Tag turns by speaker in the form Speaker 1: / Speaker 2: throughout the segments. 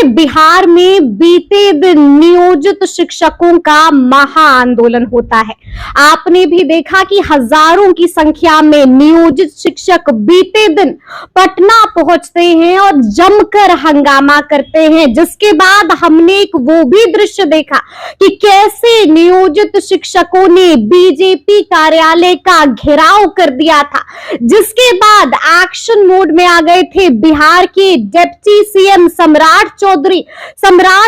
Speaker 1: बिहार में बीते दिन नियोजित शिक्षकों का महा आंदोलन होता है। आपने भी देखा कि हजारों की संख्या में नियोजित शिक्षक बीते दिन पटना पहुंचते हैं और जमकर हंगामा करते हैं, जिसके बाद हमने एक वो भी दृश्य देखा कि कैसे नियोजित शिक्षकों ने बीजेपी कार्यालय का घेराव कर दिया था, जिसके बाद एक्शन मोड में आ गए थे बिहार के डिप्टी सीएम सम्राट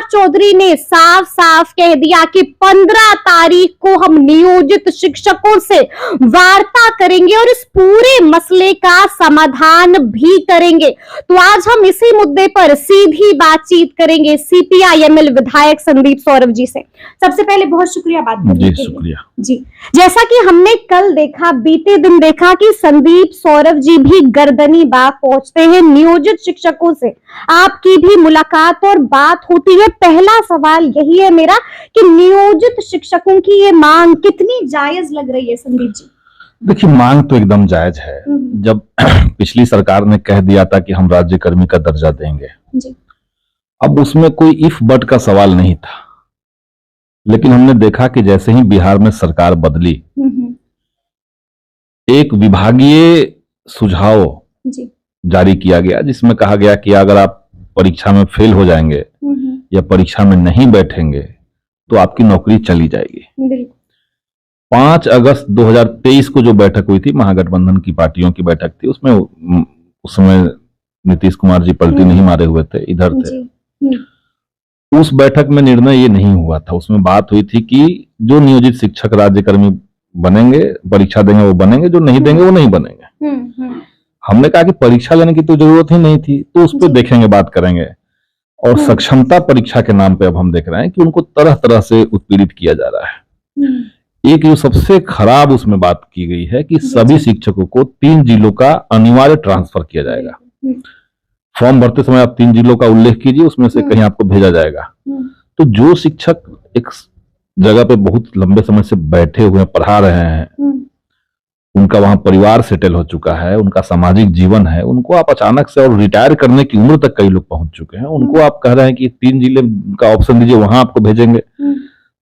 Speaker 1: चौधरी ने साफ साफ कह दिया कि 15 तारीख को हम नियोजित शिक्षकों से वार्ता करेंगे और इस पूरे मसले का समाधान भी करेंगे। तो आज हम इसी मुद्दे पर सीधी बातचीत करेंगे सीपीआई-एमएल विधायक संदीप सौरभ जी से। सबसे पहले बहुत शुक्रिया बात करने के लिए।
Speaker 2: शुक्रिया
Speaker 1: जी। जैसा कि हमने कल देखा, बीते दिन देखा कि संदीप सौरभ जी भी गर्दनी बाग पहुंचते हैं नियोजित शिक्षकों से, आपकी भी मुलाकात और बात होती है। पहला सवाल यही है मेरा कि नियोजित शिक्षकों की ये मांग कितनी जायज लग रही है संदीप जी?
Speaker 2: देखिए, मांग तो एकदम जायज है। जब पिछली सरकार ने कह दिया था कि हम राज्यकर्मी का दर्जा देंगे
Speaker 1: जी।
Speaker 2: अब उसमें कोई इफ बट का सवाल नहीं था, लेकिन हमने देखा कि जैसे ही बिहार में सरकार बदली, एक विभागीय सुझाव
Speaker 1: जी।
Speaker 2: जारी किया गया जिसमें कहा गया कि अगर आप परीक्षा में फेल हो जाएंगे या परीक्षा में नहीं बैठेंगे तो आपकी नौकरी चली जाएगी। 5 अगस्त 2023 को जो बैठक हुई थी, महागठबंधन की पार्टियों की बैठक थी, उसमें उस समय नीतीश कुमार जी पलटी नहीं मारे हुए थे, इधर थे। उस बैठक में निर्णय ये नहीं हुआ था। उसमें बात हुई थी कि जो नियोजित शिक्षक राज्यकर्मी बनेंगे, परीक्षा देंगे वो बनेंगे, जो नहीं देंगे वो नहीं बनेंगे। हमने कहा कि परीक्षा लेने की तो जरूरत ही नहीं थी, तो उस पर देखेंगे, बात करेंगे। और सक्षमता परीक्षा के नाम पे अब हम देख रहे हैं कि उनको तरह तरह से उत्पीड़ित किया जा रहा है। एक जो सबसे खराब उसमें बात की गई है कि सभी शिक्षकों को 3 जिलों का अनिवार्य ट्रांसफर किया जाएगा। फॉर्म भरते समय आप 3 जिलों का उल्लेख कीजिए, उसमें से कहीं आपको भेजा जाएगा। तो जो शिक्षक एक जगह पे बहुत लंबे समय से बैठे हुए पढ़ा रहे हैं, उनका वहां परिवार सेटल हो चुका है, उनका सामाजिक जीवन है, उनको आप अचानक से, और रिटायर करने की उम्र तक कई लोग पहुंच चुके हैं, उनको आप कह रहे हैं कि 3 जिले का ऑप्शन दीजिए, वहां आपको भेजेंगे।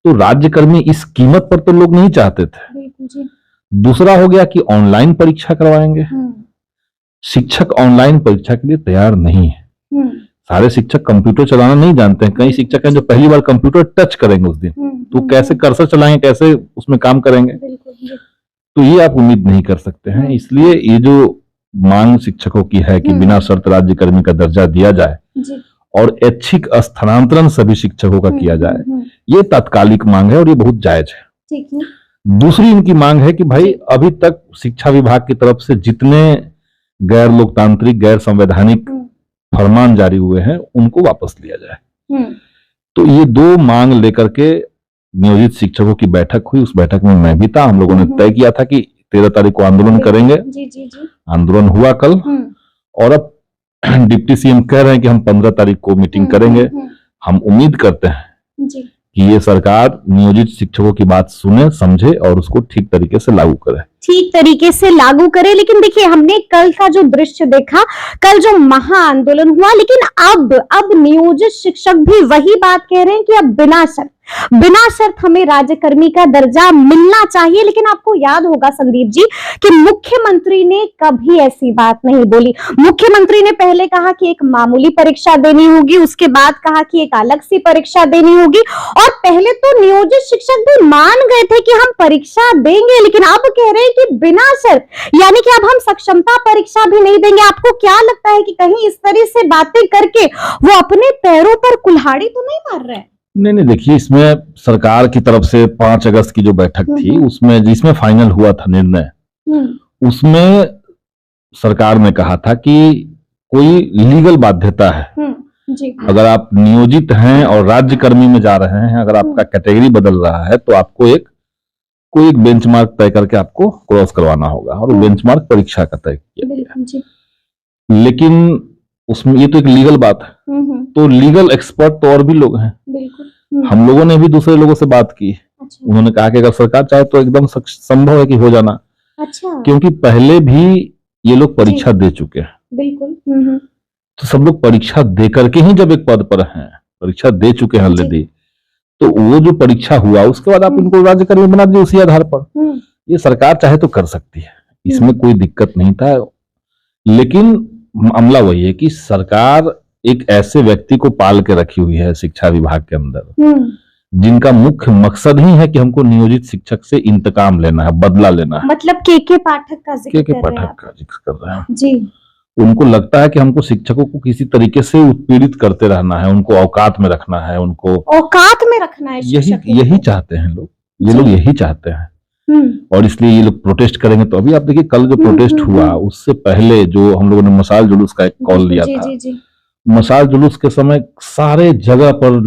Speaker 2: तो राज्यकर्मी इस कीमत पर तो लोग नहीं चाहते थे। दूसरा हो गया कि ऑनलाइन परीक्षा करवाएंगे। शिक्षक ऑनलाइन परीक्षा के लिए तैयार नहीं है। सारे शिक्षक कंप्यूटर चलाना नहीं जानते हैं। कई शिक्षक हैं जो पहली बार कंप्यूटर टच करेंगे उस दिन, तो कैसे कर्सर चलाएंगे, कैसे उसमें काम करेंगे, तो ये आप उम्मीद नहीं कर सकते हैं। इसलिए ये जो मांग शिक्षकों की है कि बिना शर्त राज्यकर्मी का दर्जा दिया जाए और ऐच्छिक स्थानांतरण सभी शिक्षकों का किया जाए, ये तात्कालिक मांग है और ये बहुत जायज है। दूसरी इनकी मांग है कि भाई अभी तक शिक्षा विभाग की तरफ से जितने गैर लोकतांत्रिक, गैर संवैधानिक फरमान जारी हुए हैं उनको वापस लिया जाए। तो ये 2 मांग लेकर के नियोजित शिक्षकों की बैठक हुई। उस बैठक में मैं भी था। हम लोगों ने तय किया था कि 13 तारीख को आंदोलन करेंगे। आंदोलन हुआ कल, और अब डिप्टी सीएम कह रहे हैं कि हम 15 तारीख को मीटिंग करेंगे। हम उम्मीद करते हैं कि ये सरकार नियोजित शिक्षकों की बात सुने, समझे और उसको ठीक तरीके से लागू करे।
Speaker 1: लेकिन देखिए, हमने कल का जो दृश्य देखा, कल जो महा आंदोलन हुआ, लेकिन अब नियोजित शिक्षक भी वही बात कह रहे हैं कि अब बिना शर्त हमें राज्यकर्मी का दर्जा मिलना चाहिए। लेकिन आपको याद होगा संदीप जी कि मुख्यमंत्री ने कभी ऐसी बात नहीं बोली। मुख्यमंत्री ने पहले कहा कि एक मामूली परीक्षा देनी होगी, उसके बाद कहा कि एक अलग सी परीक्षा देनी होगी, और पहले तो नियोजित शिक्षक भी मान गए थे कि हम परीक्षा देंगे, लेकिन अब कह रहे हैं कि बिना शर्त, यानी कि अब हम सक्षमता परीक्षा भी नहीं देंगे। आपको क्या लगता है कि कहीं इस तरह से बातें करके वो अपने पैरों पर कुल्हाड़ी तो नहीं मार रहे हैं?
Speaker 2: नहीं, देखिए, इसमें सरकार की तरफ से 5 अगस्त की जो बैठक थी, उसमें जिसमें फाइनल हुआ था निर्णय, उसमें सरकार ने कहा था कि कोई लीगल बाध्यता है। अगर आप नियोजित हैं और राज्यकर्मी में जा रहे हैं, अगर आपका कैटेगरी बदल रहा है, तो आपको कोई एक बेंचमार्क तय करके आपको क्रॉस करवाना होगा, और बेंचमार्क परीक्षा का तय किया गया। लेकिन उसमें ये तो एक लीगल बात है, तो लीगल एक्सपर्ट तो और भी लोग हैं। हम लोगों ने भी दूसरे लोगों से बात की। उन्होंने कहा कि अगर सरकार चाहे तो एकदम संभव है कि हो जाना। क्योंकि पहले भी ये लोग परीक्षा दे चुके हैं। तो सब लोग परीक्षा दे करके ही जब एक पद पर हैं, परीक्षा दे चुके हैं ऑलरेडी, तो वो जो परीक्षा हुआ उसके बाद आप उनको राज्यकर्मी बना दीजिए उसी आधार पर। ये सरकार चाहे तो कर सकती है, इसमें कोई दिक्कत नहीं था। लेकिन मामला वही है कि सरकार एक ऐसे व्यक्ति को पाल के रखी हुई है शिक्षा विभाग के अंदर, जिनका मुख्य मकसद ही है कि हमको नियोजित शिक्षक से इंतकाम लेना है, बदला लेना है।
Speaker 1: मतलब के पाठक का जिक्र
Speaker 2: के पाठक का जिक्र कर रहे हैं
Speaker 1: जी।
Speaker 2: उनको लगता है कि हमको शिक्षकों को किसी तरीके से उत्पीड़ित करते रहना है, उनको औकात में रखना है, उनको
Speaker 1: औकात में रखना है।
Speaker 2: यही चाहते हैं लोग, ये लोग यही चाहते हैं। और इसलिए ये लोग प्रोटेस्ट करेंगे। तो अभी आप देखिए कल जो प्रोटेस्ट हुआ उससे पहले जो हम लोगों ने मशाल जुलूस का एक कॉल लिया था, मशाल जुलूस के समय सारे जगह पर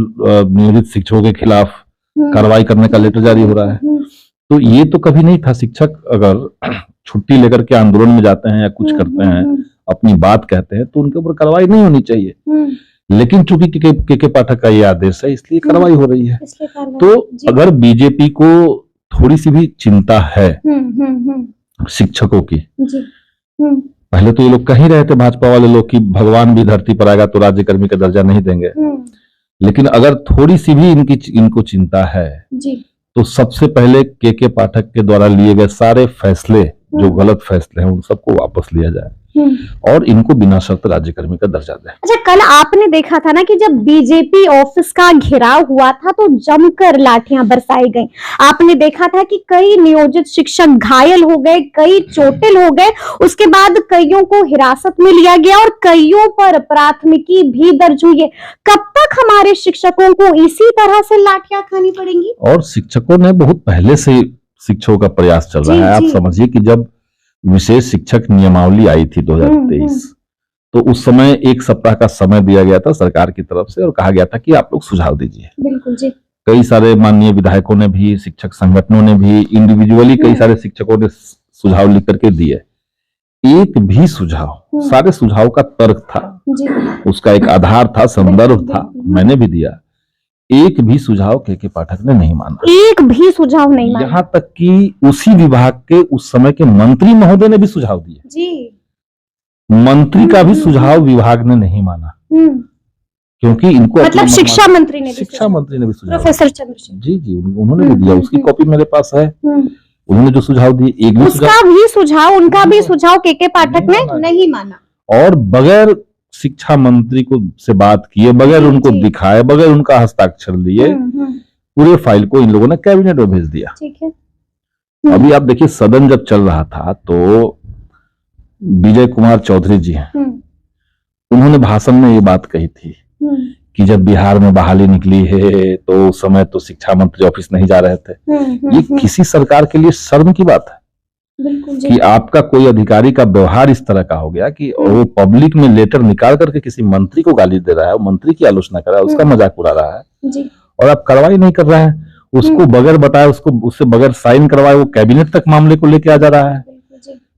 Speaker 2: नियोजित शिक्षकों के खिलाफ कार्रवाई करने का लेटर जारी हो रहा है। तो ये तो कभी नहीं था। शिक्षक अगर छुट्टी लेकर के आंदोलन में जाते हैं या कुछ करते हैं, अपनी बात कहते हैं, तो उनके ऊपर कार्रवाई नहीं होनी चाहिए। लेकिन चूंकि के पाठक का ये आदेश है इसलिए कार्रवाई हो रही है। तो अगर बीजेपी को थोड़ी सी भी चिंता है शिक्षकों की, पहले तो ये लोग कह ही रहे थे भाजपा वाले लोग कि भगवान भी धरती पर आएगा तो राज्यकर्मी का दर्जा नहीं देंगे, लेकिन अगर थोड़ी सी भी इनको चिंता है तो सबसे पहले के पाठक के द्वारा लिए गए सारे फैसले जो गलत फैसले हैं उन सबको वापस लिया जाए और इनको बिना शर्त राज्यकर्मी का दर्जा दें।
Speaker 1: अच्छा, कल आपने देखा था ना कि जब बीजेपी ऑफिस का घेराव हुआ था तो जमकर लाठियां बरसाई गईं। आपने देखा था कि कई नियोजित शिक्षक घायल हो गए, कई चोटिल हो गए, उसके बाद कईयों को हिरासत में लिया गया और कईयों पर प्राथमिकी भी दर्ज हुई है। कब तक हमारे शिक्षकों को इसी तरह से लाठियां खानी पड़ेंगी?
Speaker 2: और शिक्षकों ने बहुत पहले से शिक्षकों का प्रयास चल रहा है। आप समझिए कि जब विशेष शिक्षक नियमावली आई थी 2023, तो उस समय 1 सप्ताह का समय दिया गया था सरकार की तरफ से और कहा गया था कि आप लोग सुझाव दीजिए।
Speaker 1: बिल्कुल जी। कई
Speaker 2: सारे माननीय विधायकों ने भी, शिक्षक संगठनों ने भी, इंडिविजुअली कई सारे शिक्षकों ने सुझाव लिख करके दिए। एक भी सुझाव, सारे सुझाव का तर्क था जी। उसका एक आधार था, संदर्भ था, मैंने भी दिया। एक भी सुझाव के पाठक ने नहीं माना,
Speaker 1: एक भी सुझाव नहीं माना।
Speaker 2: यहाँ तक कि उसी विभाग के उस समय के मंत्री महोदय ने भी सुझाव दिए
Speaker 1: जी।
Speaker 2: मंत्री का भी सुझाव विभाग ने नहीं माना, क्योंकि इनको
Speaker 1: मतलब शिक्षा मंत्री ने भी
Speaker 2: सुझाव,
Speaker 1: प्रोफेसर चंद्रशेखर
Speaker 2: जी उन्होंने भी दिया। उसकी कॉपी मेरे पास है। उन्होंने जो सुझाव दिए, एक भी
Speaker 1: उनका भी सुझाव के पाठक ने नहीं माना।
Speaker 2: और बगैर शिक्षा मंत्री को से बात किए, बगैर उनको दिखाए, बगैर उनका हस्ताक्षर लिए पूरे फाइल को इन लोगों ने कैबिनेट में भेज दिया।
Speaker 1: ठीक है।
Speaker 2: अभी आप देखिए सदन जब चल रहा था तो विजय कुमार चौधरी जी हैं, उन्होंने भाषण में ये बात कही थी कि जब बिहार में बहाली निकली है तो उस समय तो शिक्षा मंत्री ऑफिस नहीं जा रहे थे। ये किसी सरकार के लिए शर्म की बात है कि आपका कोई अधिकारी का व्यवहार इस तरह का हो गया कि वो पब्लिक में लेटर निकाल करके किसी मंत्री को गाली दे रहा है, मंत्री की आलोचना कर रहा है, उसका मजाक उड़ा रहा है जी। और आप कार्रवाई नहीं कर रहे हैं। उसको बगैर बताए, उससे बगैर साइन करवाए वो कैबिनेट तक मामले को लेके आ जा रहा है,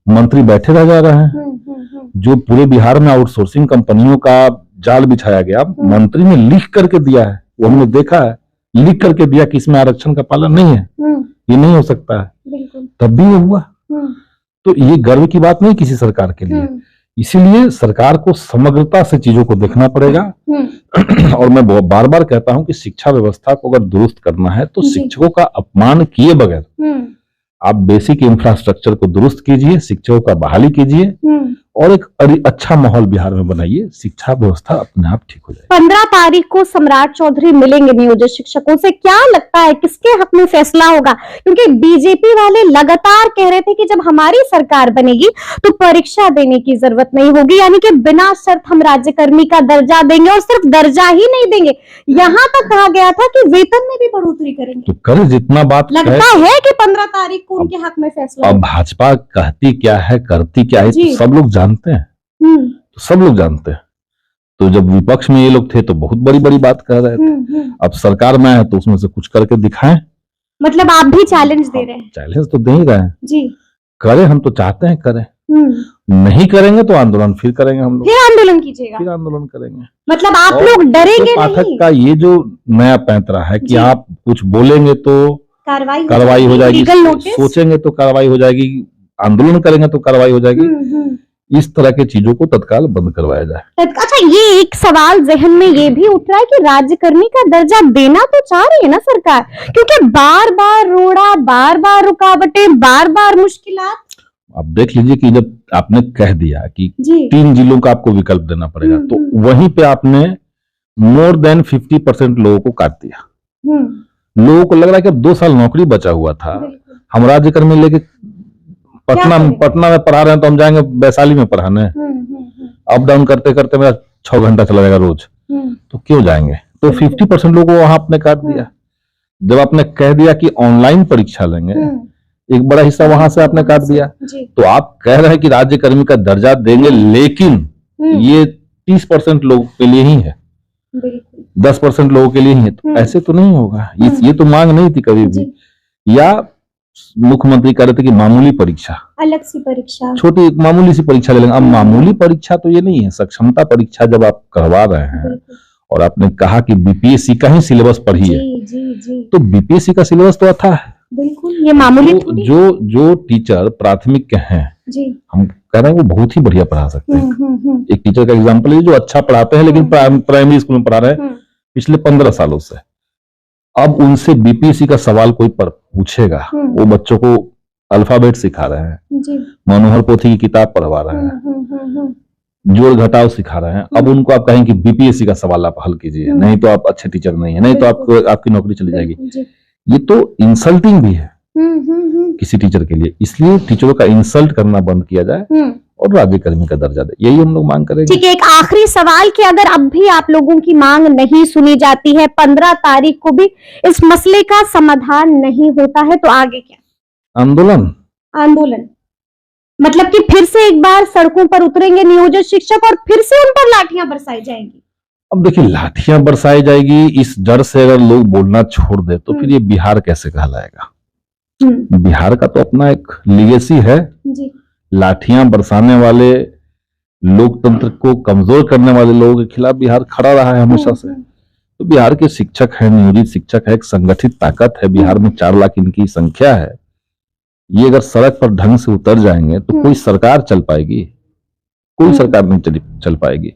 Speaker 2: मंत्री बैठे रह जा रहे हैं। जो पूरे बिहार में आउटसोर्सिंग कंपनियों का जाल बिछाया गया, मंत्री ने लिख करके दिया है, वो हमने देखा है, लिख करके दिया कि इसमें आरक्षण का पालन नहीं है, ये नहीं हो सकता है, तब भी ये हुआ। तो ये गर्व की बात नहीं किसी सरकार के लिए। इसीलिए सरकार को समग्रता से चीजों को देखना पड़ेगा। और मैं बार बार कहता हूं कि शिक्षा व्यवस्था को अगर दुरुस्त करना है तो शिक्षकों का अपमान किए बगैर आप बेसिक इंफ्रास्ट्रक्चर को दुरुस्त कीजिए, शिक्षकों का बहाली कीजिए और एक अच्छा माहौल बिहार में बनाइए, शिक्षा व्यवस्था अपने आप ठीक हो जाए।
Speaker 1: 15 तारीख को सम्राट चौधरी मिलेंगे नियोजित शिक्षकों से। क्या लगता है किसके हक में फैसला होगा? क्योंकि बीजेपी वाले लगातार कह रहे थे कि जब हमारी सरकार बनेगी तो परीक्षा देने की जरूरत नहीं होगी, यानी कि बिना शर्त हम राज्यकर्मी का दर्जा देंगे और सिर्फ दर्जा ही नहीं देंगे, यहाँ तक कहा गया था कि वेतन में भी बढ़ोतरी करेंगे।
Speaker 2: तो कर जितना बात
Speaker 1: लगता है कि 15 तारीख को उनके हक में फैसला।
Speaker 2: अब भाजपा कहती क्या है, करती क्या है, तो सब लोग जानते हैं, तो सब लोग जानते हैं। तो जब विपक्ष में ये लोग थे तो बहुत बड़ी बड़ी बात कह रहे थे, अब सरकार में है तो उसमें से कुछ करके दिखाएं।
Speaker 1: मतलब आप भी चैलेंज दे रहे हैं?
Speaker 2: चैलेंज तो दे ही रहे हैं
Speaker 1: जी।
Speaker 2: करें, हम तो चाहते हैं करें, नहीं करेंगे तो आंदोलन फिर करेंगे, हम लोग
Speaker 1: फिर आंदोलन कीजिएगा,
Speaker 2: फिर आंदोलन करेंगे।
Speaker 1: मतलब आप लोग डरेंगे
Speaker 2: पाठक
Speaker 1: नहीं?
Speaker 2: का ये जो नया पैंतरा है कि आप कुछ बोलेंगे तो कार्रवाई हो जाएगी, सोचेंगे तो कार्रवाई हो जाएगी, आंदोलन करेंगे तो कार्रवाई हो जाएगी, इस तरह की चीजों को तत्काल बंद करवाया जाए।
Speaker 1: अच्छा, ये एक सवाल जहन में ये भी उठ रहा है कि राज्यकर्मी का दर्जा देना तो चाह रही है ना सरकार, क्योंकि बार बार रोड़ा, बार बार रुकावटें, बार बार मुश्किलात।
Speaker 2: आप देख लीजिए कि जब आपने कह दिया कि
Speaker 1: जी
Speaker 2: 3 जिलों का आपको विकल्प देना पड़ेगा, तो वहीं पे आपने मोर देन 50% लोगों को काट दिया। लोगों को लग रहा है कि अब 2 साल नौकरी बचा हुआ था, हम राज्यकर्मी लेके पटना में पढ़ा रहे हैं तो हम जाएंगे वैशाली में पढ़ाने, अप डाउन करते करते मेरा 6 घंटा चला जाएगा रोज, तो क्यों जाएंगे? तो 50% लोगों को वहां आपने काट दिया। जब आपने कह दिया कि ऑनलाइन परीक्षा लेंगे, एक बड़ा हिस्सा वहां से आपने काट दिया। तो आप कह रहे हैं कि राज्यकर्मी का दर्जा देंगे, लेकिन ये 30% लोगों के लिए ही है, 10% लोगों के लिए ही है। तो ऐसे तो नहीं होगा, ये तो मांग नहीं थी कभी भी। या मुख्यमंत्री कह रहे थे कि मामूली परीक्षा,
Speaker 1: अलग सी परीक्षा,
Speaker 2: छोटी मामूली सी परीक्षा ले लेंगे। अब मामूली परीक्षा तो ये नहीं है, सक्षमता परीक्षा जब आप करवा रहे हैं और आपने कहा कि बीपीएससी का ही सिलेबस पढ़िए, तो बीपीएससी का सिलेबस तो अच्छा है,
Speaker 1: बिल्कुल ये मामूली
Speaker 2: जो टीचर प्राथमिक के हैं, हम कह रहे हैं वो बहुत ही बढ़िया पढ़ा सकते हैं। एक टीचर का एग्जांपल है जो अच्छा पढ़ाते हैं, लेकिन प्राइमरी स्कूल में पढ़ा रहे हैं पिछले 15 सालों से। अब उनसे बीपीएससी का सवाल कोई पूछेगा, वो बच्चों को अल्फाबेट सिखा रहे हैं, मनोहर पोथी की किताब पढ़वा रहे हैं, जोड़ घटाव सिखा रहे हैं। अब उनको आप कहें कि बीपीएससी का सवाल आप हल कीजिए, नहीं तो आप अच्छे टीचर नहीं है, नहीं तो आपकी नौकरी चली जाएगी। ये तो इंसल्टिंग भी है किसी टीचर के लिए। इसलिए टीचरों का इंसल्ट करना बंद किया जाए और राज्यकर्मी का दर्जा दे, यही हम लोग मांग करेंगे।
Speaker 1: ठीक है, एक आखिरी सवाल कि अगर अब भी आप लोगों की मांग नहीं सुनी जाती है, 15 तारीख को भी इस मसले का समाधान नहीं होता है, तो आगे क्या? आंदोलन मतलब कि फिर से एक बार सड़कों पर उतरेंगे नियोजित शिक्षक और फिर से उन पर लाठियां बरसाई जाएंगी?
Speaker 2: अब देखिए, लाठियां बरसाई जाएगी, इस डर से अगर लोग बोलना छोड़ दे तो फिर ये बिहार कैसे कहलाएगा? बिहार का तो अपना एक लीगेसी है जी। लाठियां बरसाने वाले, लोकतंत्र को कमजोर करने वाले लोगों के खिलाफ बिहार खड़ा रहा है हमेशा से। तो बिहार के शिक्षक है, नियोजित शिक्षक है, एक संगठित ताकत है। बिहार में 4 लाख इनकी संख्या है। ये अगर सड़क पर ढंग से उतर जाएंगे तो कोई सरकार चल पाएगी? कोई सरकार नहीं चल पाएगी,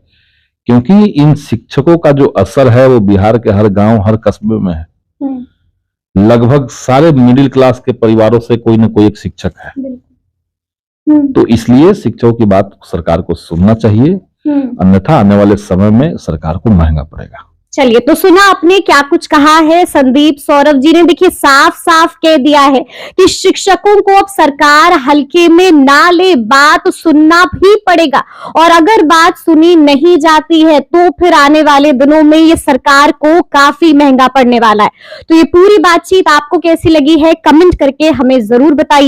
Speaker 2: क्योंकि इन शिक्षकों का जो असर है वो बिहार के हर गांव, हर कस्बे में है। लगभग सारे मिडिल क्लास के परिवारों से कोई न कोई एक शिक्षक है। तो इसलिए शिक्षकों की बात सरकार को सुनना चाहिए, अन्यथा आने वाले समय में सरकार को महंगा पड़ेगा।
Speaker 1: चलिए, तो सुना आपने क्या कुछ कहा है संदीप सौरभ जी ने। देखिए, साफ साफ कह दिया है कि शिक्षकों को अब सरकार हल्के में ना ले, बात सुनना भी पड़ेगा, और अगर बात सुनी नहीं जाती है तो फिर आने वाले दिनों में ये सरकार को काफी महंगा पड़ने वाला है। तो ये पूरी बातचीत आपको कैसी लगी है, कमेंट करके हमें जरूर बताइए।